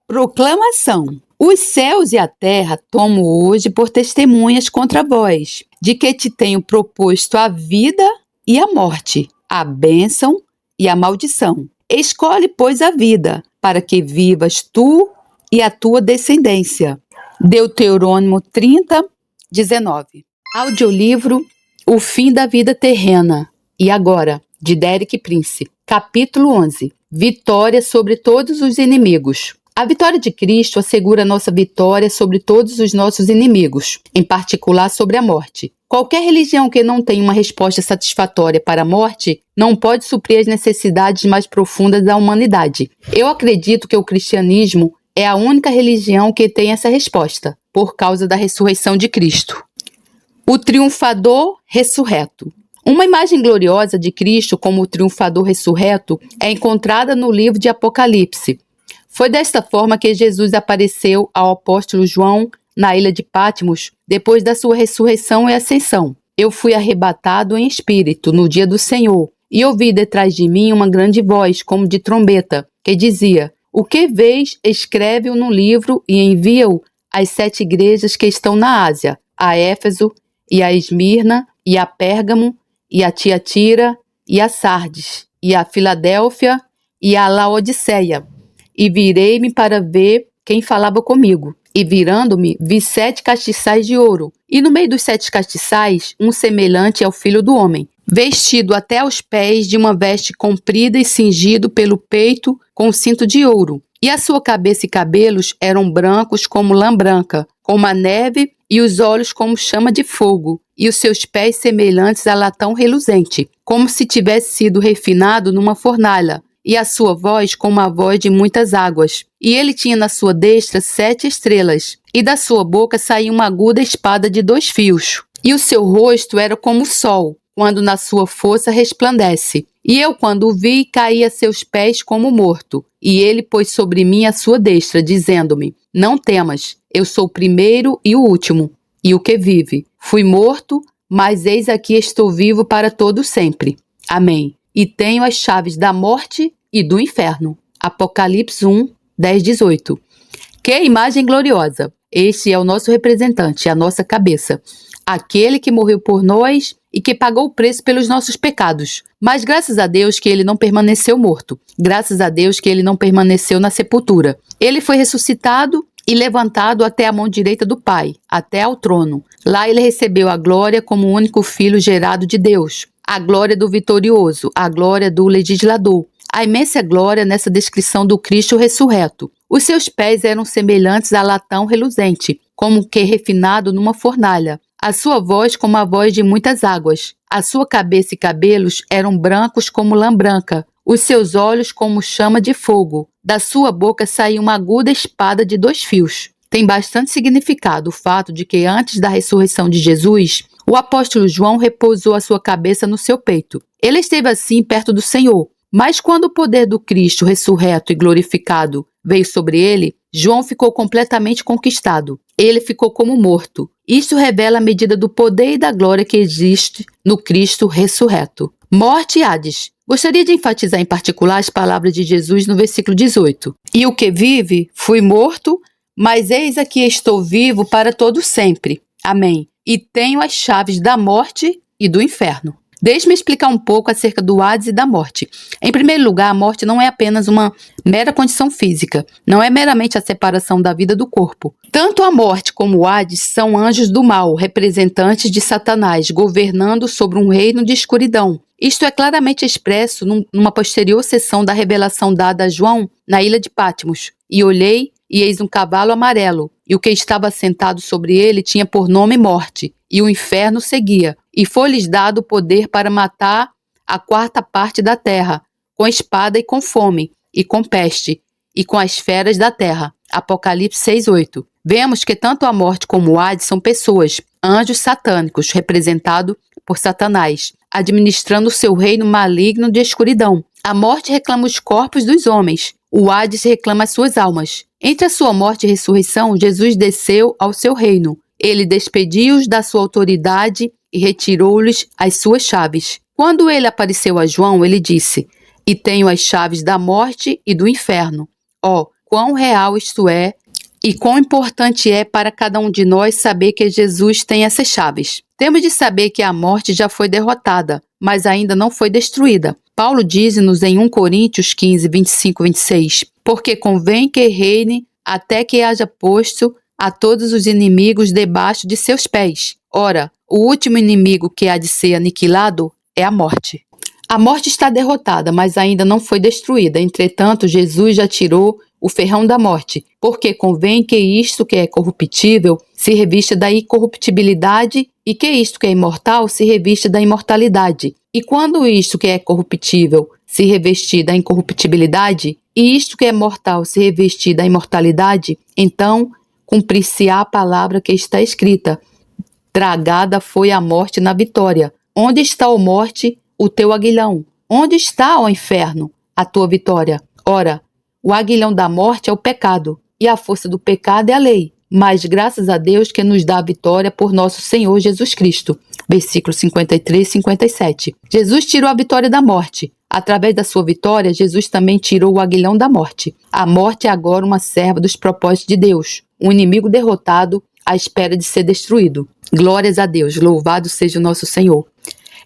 Proclamação. Os céus e a terra tomo hoje por testemunhas contra vós, de que te tenho proposto a vida e a morte, a bênção e a maldição. Escolhe, pois, a vida, para que vivas tu e a tua descendência. Deuteronômio 30, 19. Audiolivro O Fim da Vida Terrena. E Agora, de Derek Prince. Capítulo 11. Vitória sobre todos os inimigos. A vitória de Cristo assegura nossa vitória sobre todos os nossos inimigos, em particular sobre a morte. Qualquer religião que não tenha uma resposta satisfatória para a morte não pode suprir as necessidades mais profundas da humanidade. Eu acredito que o cristianismo é a única religião que tem essa resposta, por causa da ressurreição de Cristo. O triunfador ressurreto. Uma imagem gloriosa de Cristo como o triunfador ressurreto é encontrada no livro de Apocalipse. Foi desta forma que Jesus apareceu ao apóstolo João na ilha de Patmos, depois da sua ressurreição e ascensão. Eu fui arrebatado em espírito no dia do Senhor, e ouvi detrás de mim uma grande voz, como de trombeta, que dizia: O que vês, escreve-o no livro e envia-o às 7 igrejas que estão na Ásia, a Éfeso, e a Esmirna, e a Pérgamo, e a Tiatira, e a Sardes, e a Filadélfia, e a Laodiceia. E virei-me para ver quem falava comigo. E virando-me, vi 7 castiçais de ouro. E no meio dos 7 castiçais, um semelhante ao Filho do Homem, vestido até aos pés de uma veste comprida e cingido pelo peito com cinto de ouro. E a sua cabeça e cabelos eram brancos como lã branca, como a neve, e os olhos como chama de fogo, e os seus pés semelhantes a latão reluzente, como se tivesse sido refinado numa fornalha, e a sua voz como a voz de muitas águas. E ele tinha na sua destra 7 estrelas, e da sua boca saía uma aguda espada de 2 fios. E o seu rosto era como o sol, quando na sua força resplandece. E eu, quando o vi, caí a seus pés como morto. E ele pôs sobre mim a sua destra, dizendo-me: Não temas, eu sou o primeiro e o último, e o que vive. Fui morto, mas eis aqui estou vivo para todo sempre. Amém. E tenho as chaves da morte e do inferno. Apocalipse 1, 10, 18. Que imagem gloriosa! Este é o nosso representante, a nossa cabeça. Aquele que morreu por nós e que pagou o preço pelos nossos pecados. Mas graças a Deus que ele não permaneceu morto. Graças a Deus que ele não permaneceu na sepultura. Ele foi ressuscitado e levantado até a mão direita do Pai, até ao trono. Lá ele recebeu a glória como o único filho gerado de Deus. A glória do vitorioso, a glória do legislador. A imensa glória nessa descrição do Cristo ressurreto. Os seus pés eram semelhantes a latão reluzente, como que refinado numa fornalha. A sua voz como a voz de muitas águas. A sua cabeça e cabelos eram brancos como lã branca. Os seus olhos como chama de fogo. Da sua boca saía uma aguda espada de 2 fios. Tem bastante significado o fato de que antes da ressurreição de Jesus, o apóstolo João repousou a sua cabeça no seu peito. Ele esteve assim perto do Senhor. Mas quando o poder do Cristo ressurreto e glorificado veio sobre ele, João ficou completamente conquistado. Ele ficou como morto. Isso revela a medida do poder e da glória que existe no Cristo ressurreto. Morte e Hades. Gostaria de enfatizar em particular as palavras de Jesus no versículo 18. E o que vive, fui morto, mas eis aqui estou vivo para todo sempre. Amém. E tenho as chaves da morte e do inferno. Deixe-me explicar um pouco acerca do Hades e da morte. Em primeiro lugar, a morte não é apenas uma mera condição física. Não é meramente a separação da vida do corpo. Tanto a morte como o Hades são anjos do mal, representantes de Satanás, governando sobre um reino de escuridão. Isto é claramente expresso numa posterior sessão da revelação dada a João na ilha de Patmos. E olhei, e eis um cavalo amarelo, e o que estava sentado sobre ele tinha por nome Morte, e o inferno seguia. E foi-lhes dado o poder para matar a 4ª parte da terra, com espada e com fome, e com peste, e com as feras da terra. Apocalipse 6:8. Vemos que tanto a morte como o Hades são pessoas, anjos satânicos, representados por Satanás, administrando o seu reino maligno de escuridão. A morte reclama os corpos dos homens, o Hades reclama as suas almas. Entre a sua morte e ressurreição, Jesus desceu ao seu reino. Ele despediu-os da sua autoridade e retirou-lhes as suas chaves. Quando ele apareceu a João, ele disse: E tenho as chaves da morte e do inferno. quão real isto é e quão importante é para cada um de nós saber que Jesus tem essas chaves. Temos de saber que a morte já foi derrotada, mas ainda não foi destruída. Paulo diz-nos em 1 Coríntios 15, 25, 26, porque convém que reine até que haja posto a todos os inimigos debaixo de seus pés. Ora, o último inimigo que há de ser aniquilado é a morte. A morte está derrotada, mas ainda não foi destruída. Entretanto, Jesus já tirou o ferrão da morte, porque convém que isto que é corruptível se revista da incorruptibilidade e que isto que é imortal se revista da imortalidade. E quando isto que é corruptível se revestir da incorruptibilidade e isto que é mortal se revestir da imortalidade, então cumprir-se-á a palavra que está escrita: tragada foi a morte na vitória. Onde está, ó morte, o teu aguilhão? Onde está, ó inferno, a tua vitória? Ora, o aguilhão da morte é o pecado, e a força do pecado é a lei. Mas graças a Deus que nos dá a vitória por nosso Senhor Jesus Cristo. Versículos 53 e 57. Jesus tirou a vitória da morte. Através da sua vitória, Jesus também tirou o aguilhão da morte. A morte é agora uma serva dos propósitos de Deus, um inimigo derrotado à espera de ser destruído. Glórias a Deus, louvado seja o nosso Senhor.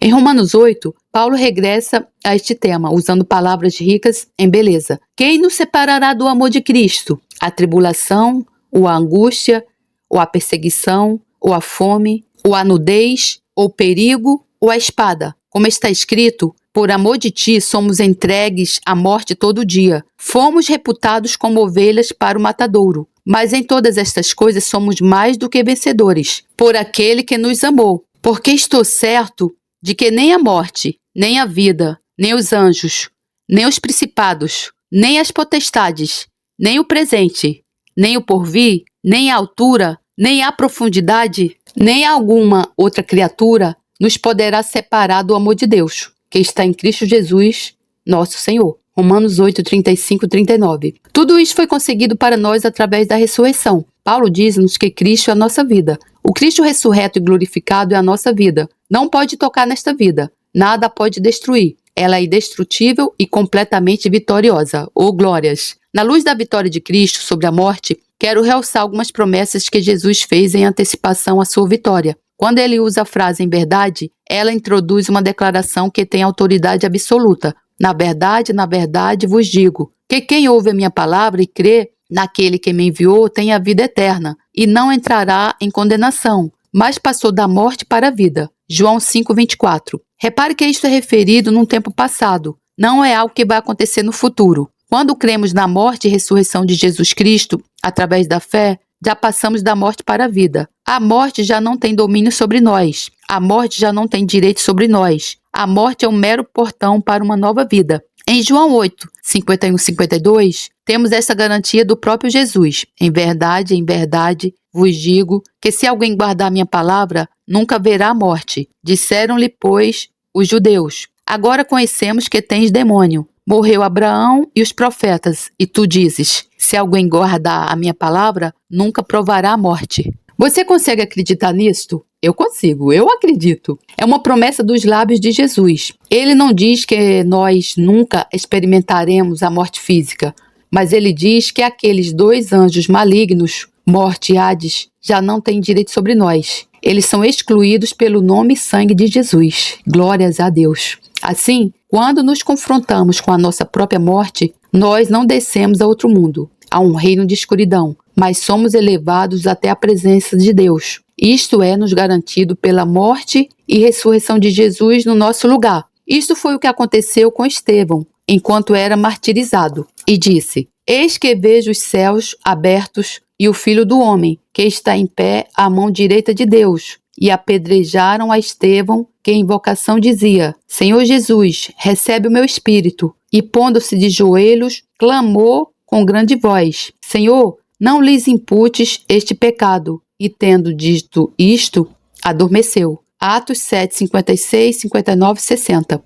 Em Romanos 8, Paulo regressa a este tema, usando palavras ricas em beleza. Quem nos separará do amor de Cristo? A tribulação, ou a angústia, ou a perseguição, ou a fome, ou a nudez, ou o perigo, ou a espada. Como está escrito, por amor de ti somos entregues à morte todo dia. Fomos reputados como ovelhas para o matadouro. Mas em todas estas coisas somos mais do que vencedores, por aquele que nos amou. Porque estou certo de que nem a morte, nem a vida, nem os anjos, nem os principados, nem as potestades, nem o presente, nem o porvir, nem a altura, nem a profundidade, nem alguma outra criatura nos poderá separar do amor de Deus, que está em Cristo Jesus, nosso Senhor. Romanos 8, 35 e 39. Tudo isso foi conseguido para nós através da ressurreição. Paulo diz-nos que Cristo é a nossa vida. O Cristo ressurreto e glorificado é a nossa vida. Não pode tocar nesta vida. Nada pode destruir. Ela é indestrutível e completamente vitoriosa. Oh, glórias! Na luz da vitória de Cristo sobre a morte, quero realçar algumas promessas que Jesus fez em antecipação à sua vitória. Quando ele usa a frase em verdade, ela introduz uma declaração que tem autoridade absoluta. Na verdade vos digo, que quem ouve a minha palavra e crê naquele que me enviou tem a vida eterna, e não entrará em condenação, mas passou da morte para a vida. João 5:24. Repare que isto é referido num tempo passado, não é algo que vai acontecer no futuro. Quando cremos na morte e ressurreição de Jesus Cristo, através da fé, já passamos da morte para a vida. A morte já não tem domínio sobre nós. A morte já não tem direito sobre nós. A morte é um mero portão para uma nova vida. Em João 8, 51 e 52, temos essa garantia do próprio Jesus. Em verdade vos digo que se alguém guardar minha palavra, nunca verá a morte. Disseram-lhe, pois, os judeus: agora conhecemos que tens demônio. Morreu Abraão e os profetas, e tu dizes: se alguém guardar a minha palavra, nunca provará a morte. Você consegue acreditar nisto? Eu consigo, eu acredito. É uma promessa dos lábios de Jesus. Ele não diz que nós nunca experimentaremos a morte física, mas ele diz que aqueles dois anjos malignos, morte e Hades, já não têm direito sobre nós. Eles são excluídos pelo nome e sangue de Jesus. Glórias a Deus. Assim, quando nos confrontamos com a nossa própria morte, nós não descemos a outro mundo, a um reino de escuridão, mas somos elevados até a presença de Deus. Isto é nos garantido pela morte e ressurreição de Jesus no nosso lugar. Isto foi o que aconteceu com Estevão, enquanto era martirizado. E disse: eis que vejo os céus abertos e o Filho do Homem, que está em pé à mão direita de Deus. E apedrejaram a Estevão, que em invocação dizia: Senhor Jesus, recebe o meu espírito. E pondo-se de joelhos, clamou com grande voz: Senhor, não lhes imputes este pecado. E tendo dito isto, adormeceu. Atos 7, 56, 59 e 60.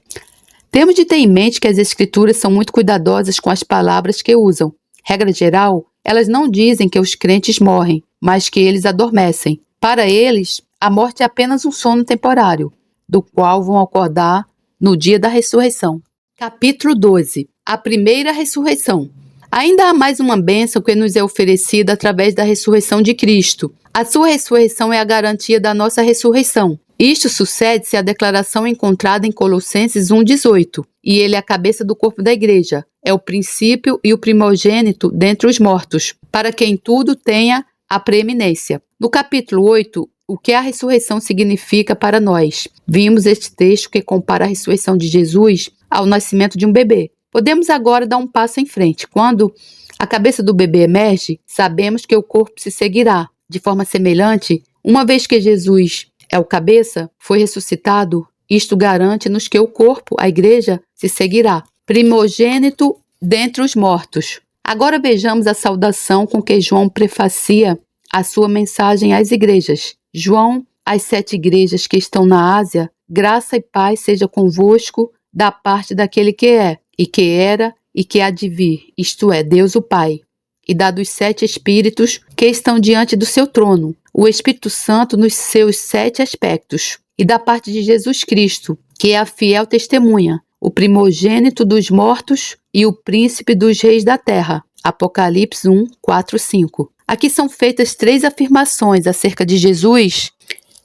Temos de ter em mente que as Escrituras são muito cuidadosas com as palavras que usam. Regra geral, elas não dizem que os crentes morrem, mas que eles adormecem. Para eles, a morte é apenas um sono temporário, do qual vão acordar no dia da ressurreição. Capítulo 12. A primeira ressurreição. Ainda há mais uma bênção que nos é oferecida através da ressurreição de Cristo. A sua ressurreição é a garantia da nossa ressurreição. Isto sucede-se à declaração encontrada em Colossenses 1,18. E ele é a cabeça do corpo da igreja. É o princípio e o primogênito dentre os mortos, para que em tudo tenha a preeminência. No capítulo 8, o que a ressurreição significa para nós? Vimos este texto que compara a ressurreição de Jesus ao nascimento de um bebê. Podemos agora dar um passo em frente. Quando a cabeça do bebê emerge, sabemos que o corpo se seguirá. De forma semelhante, uma vez que Jesus é o cabeça, foi ressuscitado, isto garante-nos que o corpo, a igreja, se seguirá. Primogênito dentre os mortos. Agora vejamos a saudação com que João prefacia a sua mensagem às igrejas. João, às 7 igrejas que estão na Ásia, graça e paz seja convosco da parte daquele que é, e que era, e que há de vir, isto é, Deus o Pai, e da dos 7 Espíritos que estão diante do seu trono, o Espírito Santo nos seus 7 aspectos, e da parte de Jesus Cristo, que é a fiel testemunha, o primogênito dos mortos e o príncipe dos reis da terra. Apocalipse 1, 4, 5. Aqui são feitas 3 afirmações acerca de Jesus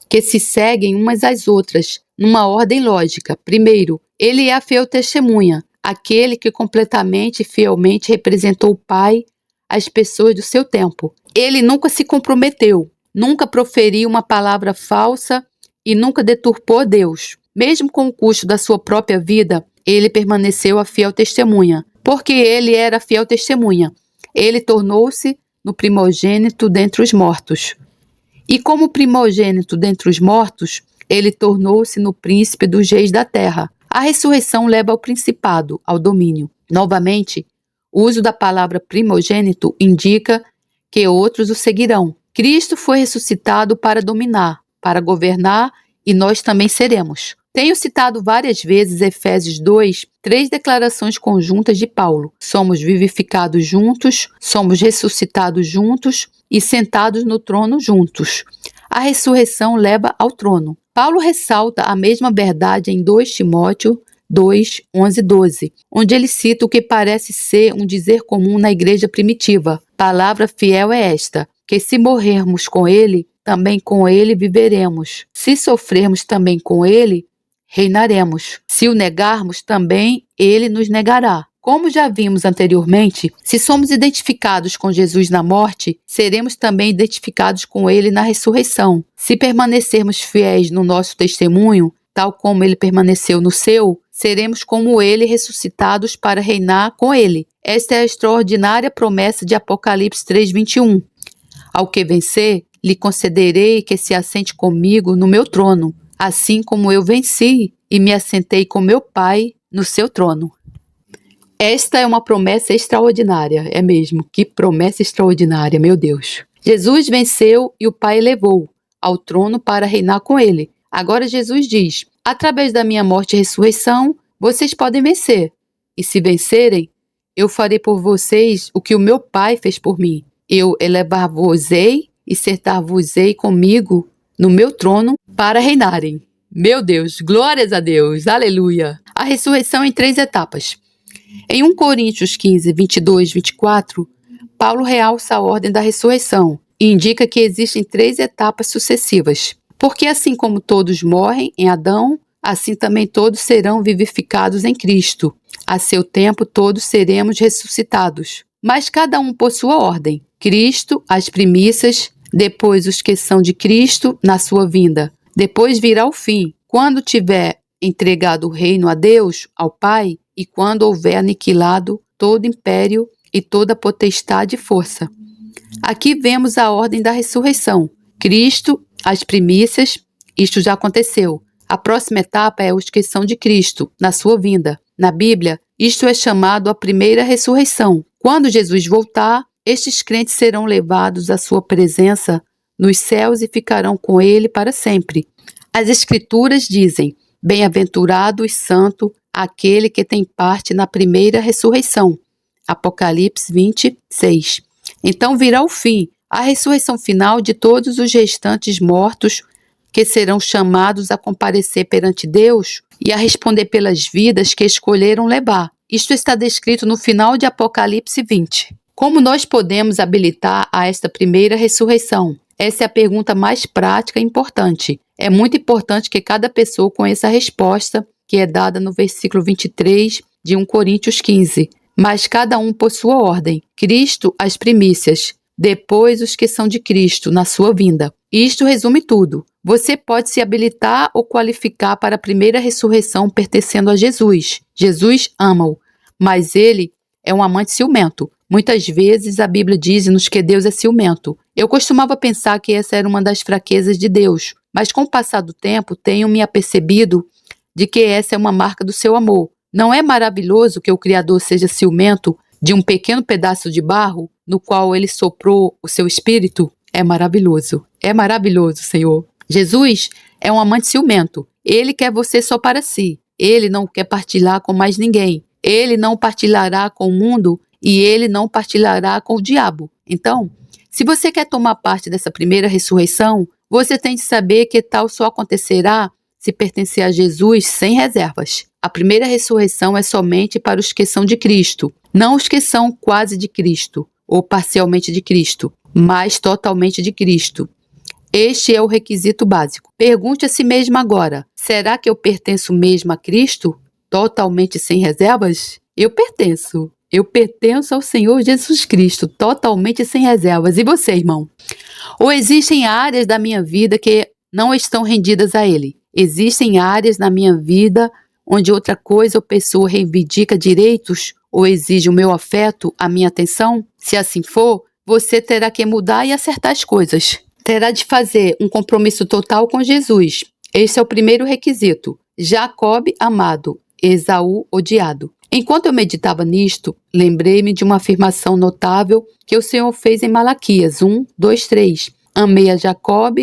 que se seguem umas às outras, numa ordem lógica. Primeiro, ele é a fiel testemunha, aquele que completamente e fielmente representou o Pai às pessoas do seu tempo. Ele nunca se comprometeu, nunca proferiu uma palavra falsa e nunca deturpou Deus. Mesmo com o custo da sua própria vida, ele permaneceu a fiel testemunha. Porque ele era a fiel testemunha, ele tornou-se no primogênito dentre os mortos. E como primogênito dentre os mortos, ele tornou-se no príncipe dos reis da terra. A ressurreição leva ao principado, ao domínio. Novamente, o uso da palavra primogênito indica que outros o seguirão. Cristo foi ressuscitado para dominar, para governar, e nós também seremos. Tenho citado várias vezes Efésios 2, 3 declarações conjuntas de Paulo. Somos vivificados juntos, somos ressuscitados juntos e sentados no trono juntos. A ressurreição leva ao trono. Paulo ressalta a mesma verdade em 2 Timóteo 2, 11 e 12, onde ele cita o que parece ser um dizer comum na igreja primitiva. Palavra fiel é esta, que se morrermos com ele, também com ele viveremos. Se sofrermos também com ele, reinaremos. Se o negarmos, também ele nos negará. Como já vimos anteriormente, se somos identificados com Jesus na morte, seremos também identificados com ele na ressurreição. Se permanecermos fiéis no nosso testemunho, tal como ele permaneceu no seu, seremos como ele ressuscitados para reinar com ele. Esta é a extraordinária promessa de Apocalipse 3:21. Ao que vencer, lhe concederei que se assente comigo no meu trono, assim como eu venci e me assentei com meu Pai no seu trono. Esta é uma promessa extraordinária, é mesmo, que promessa extraordinária, meu Deus. Jesus venceu e o Pai levou ao trono para reinar com ele. Agora Jesus diz, através da minha morte e ressurreição, vocês podem vencer. E se vencerem, eu farei por vocês o que o meu Pai fez por mim. Eu elevar-vos-ei e sentar-vos-ei comigo no meu trono para reinarem. Meu Deus, glórias a Deus, aleluia. A ressurreição em 3 etapas. Em 1 Coríntios 15, 22, 24, Paulo realça a ordem da ressurreição e indica que existem 3 etapas sucessivas. Porque assim como todos morrem em Adão, assim também todos serão vivificados em Cristo. A seu tempo todos seremos ressuscitados. Mas cada um por sua ordem. Cristo, as primícias, depois os que são de Cristo na sua vinda. Depois virá o fim, quando tiver entregado o reino a Deus, ao Pai, e quando houver aniquilado todo império e toda potestade e força. Aqui vemos a ordem da ressurreição. Cristo, as primícias, isto já aconteceu. A próxima etapa é os que são de Cristo, na sua vinda. Na Bíblia, isto é chamado a primeira ressurreição. Quando Jesus voltar, estes crentes serão levados à sua presença nos céus e ficarão com ele para sempre. As Escrituras dizem, bem-aventurado e santo aquele que tem parte na primeira ressurreição. Apocalipse 26. Então virá o fim, a ressurreição final de todos os restantes mortos que serão chamados a comparecer perante Deus e a responder pelas vidas que escolheram levar. Isto está descrito no final de Apocalipse 20. Como nós podemos habilitar a esta primeira ressurreição? Essa é a pergunta mais prática e importante. É muito importante que cada pessoa conheça a resposta que é dada no versículo 23 de 1 Coríntios 15. Mas cada um por sua ordem. Cristo, as primícias. Depois os que são de Cristo, na sua vinda. Isto resume tudo. Você pode se habilitar ou qualificar para a primeira ressurreição pertencendo a Jesus. Jesus ama-o, mas ele é um amante ciumento. Muitas vezes a Bíblia diz-nos que Deus é ciumento. Eu costumava pensar que essa era uma das fraquezas de Deus, mas com o passar do tempo tenho me apercebido de que essa é uma marca do seu amor. Não é maravilhoso que o Criador seja ciumento de um pequeno pedaço de barro no qual ele soprou o seu espírito? É maravilhoso, Senhor. Jesus é um amante ciumento. Ele quer você só para si. Ele não quer partilhar com mais ninguém. Ele não partilhará com o mundo e ele não partilhará com o diabo. Então, se você quer tomar parte dessa primeira ressurreição, você tem de saber que tal só acontecerá se pertencer a Jesus sem reservas. A primeira ressurreição é somente para os que são de Cristo, não os que são quase de Cristo ou parcialmente de Cristo, mas totalmente de Cristo. Este é o requisito básico. Pergunte a si mesmo agora: será que eu pertenço mesmo a Cristo? Totalmente sem reservas? Eu pertenço. Eu pertenço ao Senhor Jesus Cristo, totalmente sem reservas. E você, irmão? Ou existem áreas da minha vida que não estão rendidas a Ele? Existem áreas na minha vida onde outra coisa ou pessoa reivindica direitos ou exige o meu afeto, a minha atenção? Se assim for, você terá que mudar e acertar as coisas. Terá de fazer um compromisso total com Jesus. Esse é o primeiro requisito. Jacob amado, Esaú odiado. Enquanto eu meditava nisto, lembrei-me de uma afirmação notável que o Senhor fez em Malaquias 1, 2, 3. Amei a Jacob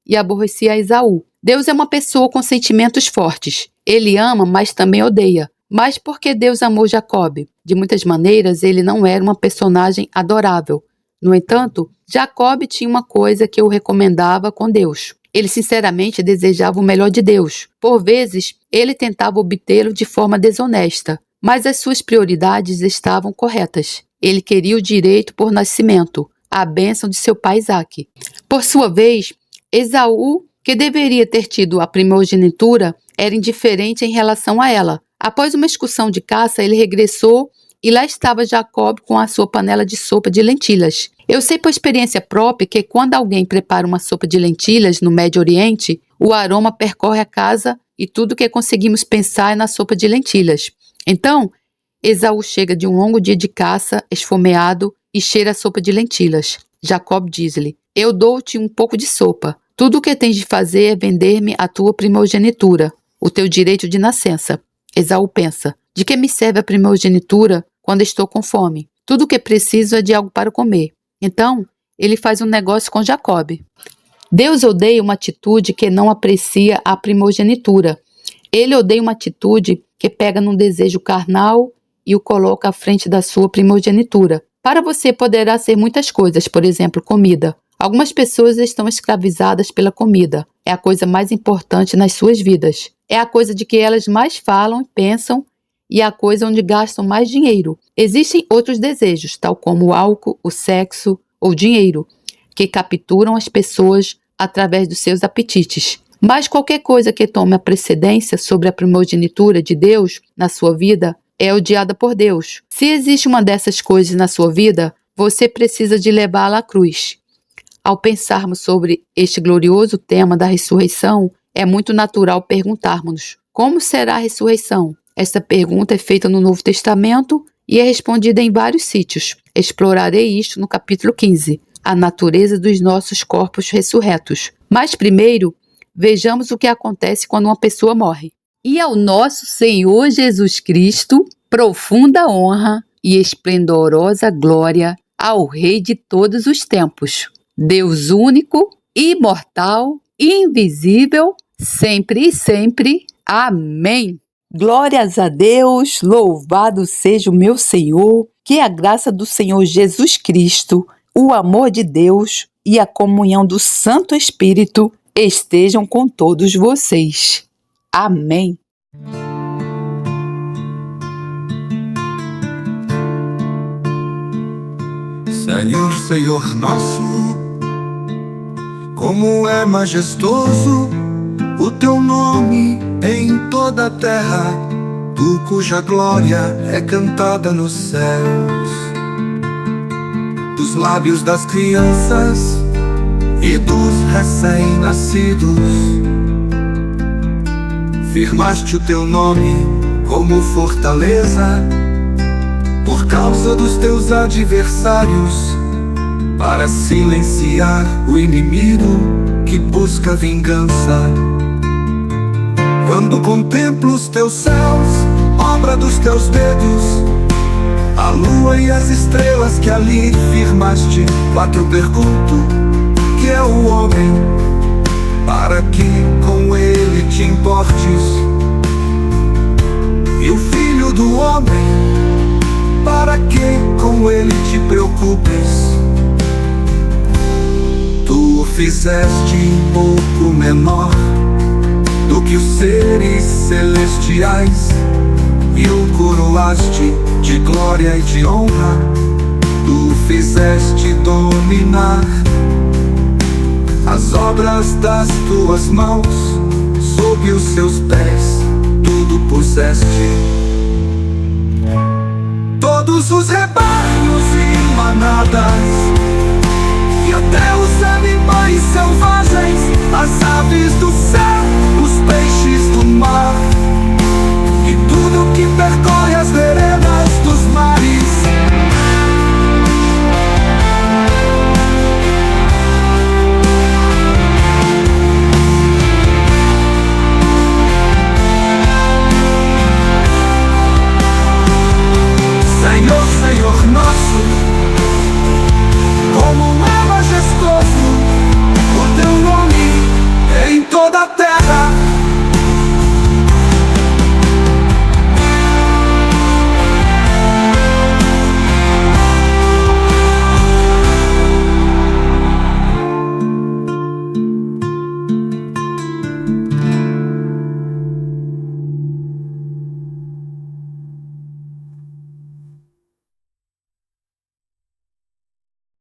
e aborreci a Esaú. Deus é uma pessoa com sentimentos fortes. Ele ama, mas também odeia. Mas por que Deus amou Jacob? De muitas maneiras, ele não era uma personagem adorável. No entanto, Jacob tinha uma coisa que o recomendava com Deus. Ele sinceramente desejava o melhor de Deus. Por vezes, ele tentava obtê-lo de forma desonesta, mas as suas prioridades estavam corretas. Ele queria o direito por nascimento, a bênção de seu pai Isaque. Por sua vez, Esaú, que deveria ter tido a primogenitura, era indiferente em relação a ela. Após uma excursão de caça, ele regressou e lá estava Jacob com a sua panela de sopa de lentilhas. Eu sei por experiência própria que quando alguém prepara uma sopa de lentilhas no Médio Oriente, o aroma percorre a casa e tudo que conseguimos pensar é na sopa de lentilhas. Então, Esaú chega de um longo dia de caça, esfomeado, e cheira a sopa de lentilhas. Jacob diz-lhe: eu dou-te um pouco de sopa. Tudo o que tens de fazer é vender-me a tua primogenitura, o teu direito de nascença. Esaú pensa: de que me serve a primogenitura quando estou com fome? Tudo o que preciso é de algo para comer. Então, ele faz um negócio com Jacob. Deus odeia uma atitude que não aprecia a primogenitura. Ele odeia uma atitude que pega num desejo carnal e o coloca à frente da sua primogenitura. Para você poderá ser muitas coisas, por exemplo, comida. Algumas pessoas estão escravizadas pela comida. É a coisa mais importante nas suas vidas. É a coisa de que elas mais falam e pensam e é a coisa onde gastam mais dinheiro. Existem outros desejos, tal como o álcool, o sexo ou dinheiro, que capturam as pessoas através dos seus apetites. Mas qualquer coisa que tome a precedência sobre a primogenitura de Deus na sua vida é odiada por Deus. Se existe uma dessas coisas na sua vida, você precisa de levá-la à cruz. Ao pensarmos sobre este glorioso tema da ressurreição, é muito natural perguntarmos: como será a ressurreição? Esta pergunta é feita no Novo Testamento e é respondida em vários sítios. Explorarei isto no capítulo 15, a natureza dos nossos corpos ressurretos. Mas primeiro, vejamos o que acontece quando uma pessoa morre. E ao nosso Senhor Jesus Cristo, profunda honra e esplendorosa glória ao Rei de todos os tempos, Deus único, imortal, invisível, sempre e sempre. Amém. Glórias a Deus, louvado seja o meu Senhor, que a graça do Senhor Jesus Cristo, o amor de Deus e a comunhão do Santo Espírito estejam com todos vocês. Amém. Senhor, Senhor nosso, como é majestoso o teu nome em toda a terra, tu cuja glória é cantada nos céus. Dos lábios das crianças e dos recém-nascidos, firmaste o teu nome como fortaleza por causa dos teus adversários, para silenciar o inimigo que busca vingança. Quando contemplo os teus céus, obra dos teus dedos, a lua e as estrelas que ali firmaste, quatro pergunto: que é o homem para que com ele te importes? E o filho do homem para que com ele te preocupes? Tu o fizeste um pouco menor do que os seres celestiais e o coroaste de glória e de honra. Tu o fizeste dominar as obras das tuas mãos, sob os seus pés tudo puseste. Todos os rebanhos e manadas